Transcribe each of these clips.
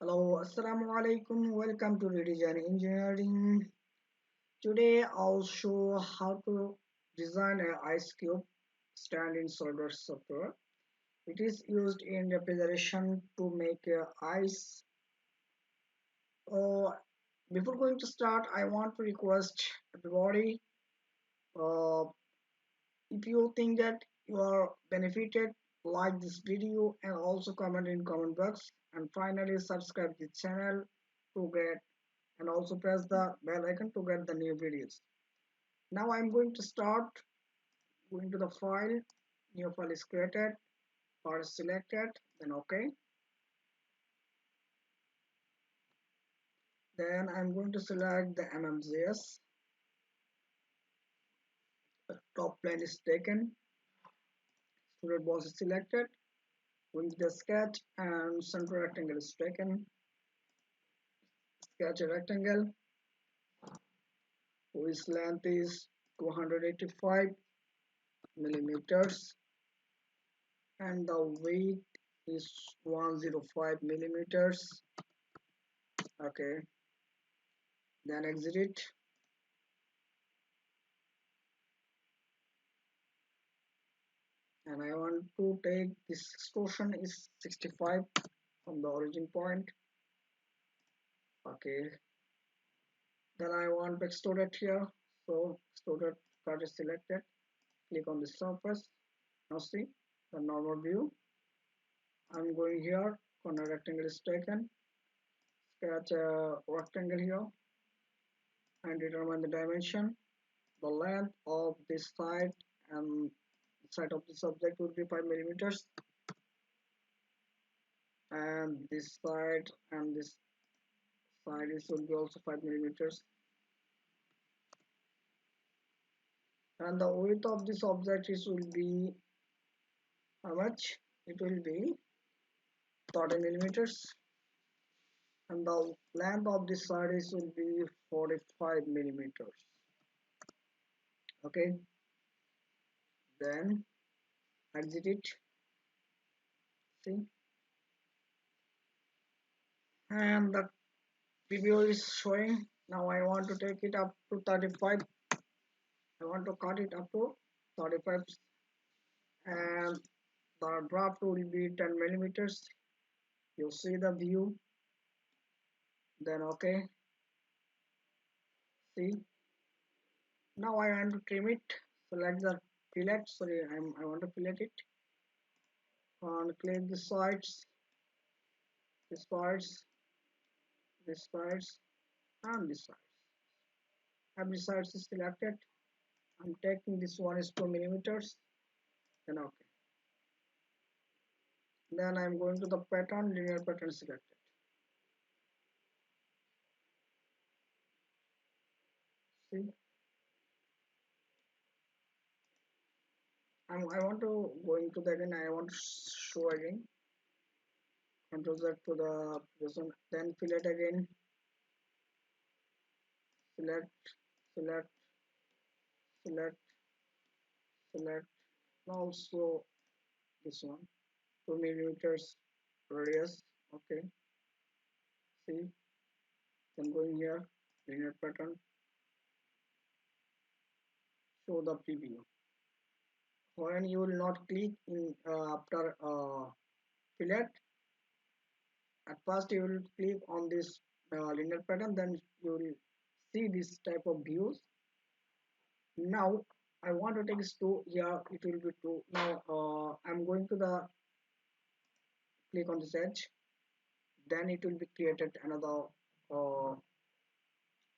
Hello, Assalamu alaikum. Welcome to Redesign Engineering. Today I'll show how to design an ice cube stand in Solidworks software. It is used in refrigeration to make ice. Uh, Before going to start, I want to request everybody, uh, if you think that you are benefited, like this video and also comment in comment box, and finally subscribe the channel to get, and also press the bell icon to get the new videos. Now I'm going to start. Going to the file, new file is created, part is selected, then OK. Then I'm going to select the MMJS. The top plane is taken, extruded boss is selected, going to the sketch and center rectangle is taken. Sketch a rectangle whose length is 285 millimeters and the weight is 105 millimeters. Okay, then exit it. And I want to take this extrusion is 65 from the origin point. Okay, then I want to extrude it here, so extruded part is selected, click on the surface. Now see the normal view. I'm going here, corner rectangle is taken, sketch a rectangle here and determine the dimension. The length of this side and side of this object would be 5 millimeters, and this side and this side is will be also 5 millimeters. And the width of this object is will be how much? It will be 30 millimeters, and the length of this side is will be 45 millimeters. Okay, then exit it. See, and the preview is showing. Now I want to take it up to 35. I want to cut it up to 35, and the draft will be 10 millimeters. You see the view. Then okay. See, now I want to trim it. Select the fillet. Sorry, I want to fillet it. And click the sides, this parts, this sides, and this sides. Every side is selected. I'm taking this one is 2 millimeters. Then okay. Then I'm going to the pattern, linear pattern selected. See, I want to go into the again. I want to show again. Control Z to the previous one. Then fillet again. Select, select, select, select. Now also this one. 2 millimeters radius. Okay. See. Then going here. Linear pattern. Show the preview. When you will not click in after fillet, at first you will click on this linear pattern, then you will see this type of views. Now I want to take this to here, it will be two. Now I'm going to the click on this edge, then it will be created another uh,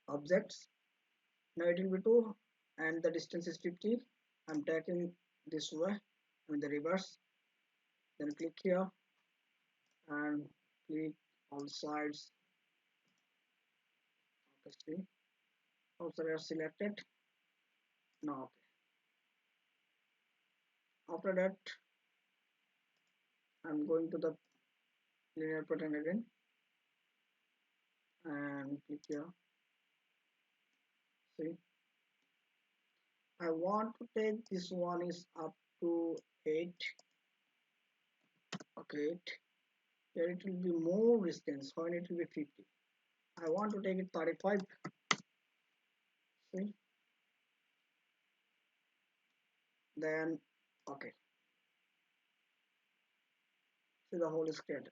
objects. Now it will be 2 and the distance is 50. I'm taking this way in the reverse, then click here and click all sides. Okay, see, also they are selected. Now okay. After that I'm going to the linear pattern again and click here. See, I want to take this one is up to 8. Okay, 8. Here it will be more distance. When it will be 50. I want to take it 35. See, then okay. See, the hole is created.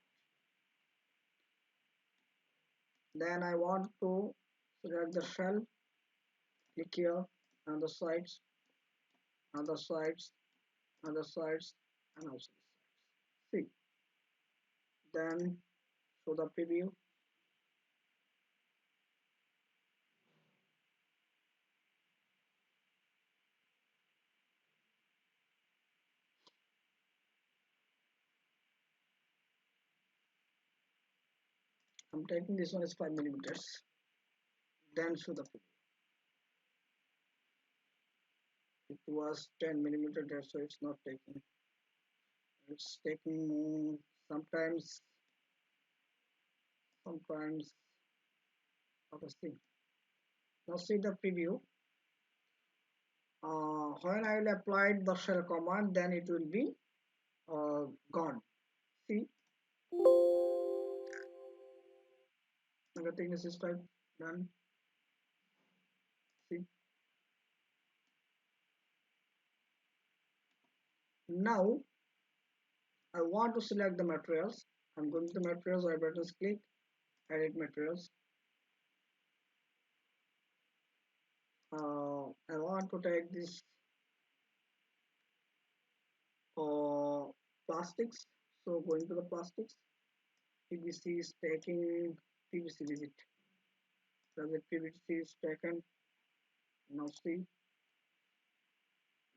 Then I want to select the shell. Click here on the sides, other sides, other sides, and also this side. See, then show the preview. I'm taking this one is 5 millimeters. Then show the preview. It was 10 millimeter there, so it's not taking. It's taking sometimes. Okay, see. Now see the preview. When I will apply the shell command, then it will be gone. See, everything is type done. See, now I want to select the materials. I'm going to materials. I better click edit materials. I want to take this uh, plastics. So going to the plastics. PVC is taking PVC visit. So the PVC is taken. Now see.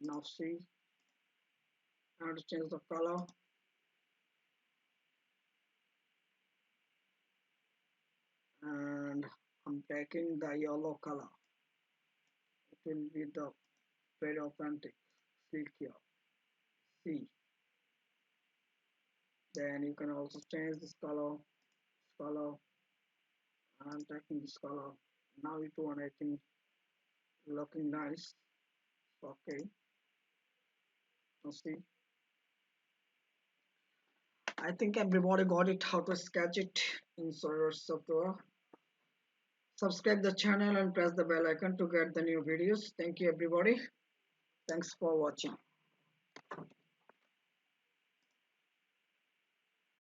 Now see. I have to change the color. And I'm taking the yellow color. It will be the very authentic. Click here. See. Then you can also change this color. I'm taking this color. Now it one I think looking nice. Okay. Now see. I think everybody got it how to sketch it in Solidworks software. Subscribe the channel and press the bell icon to get the new videos. Thank you everybody. Thanks for watching.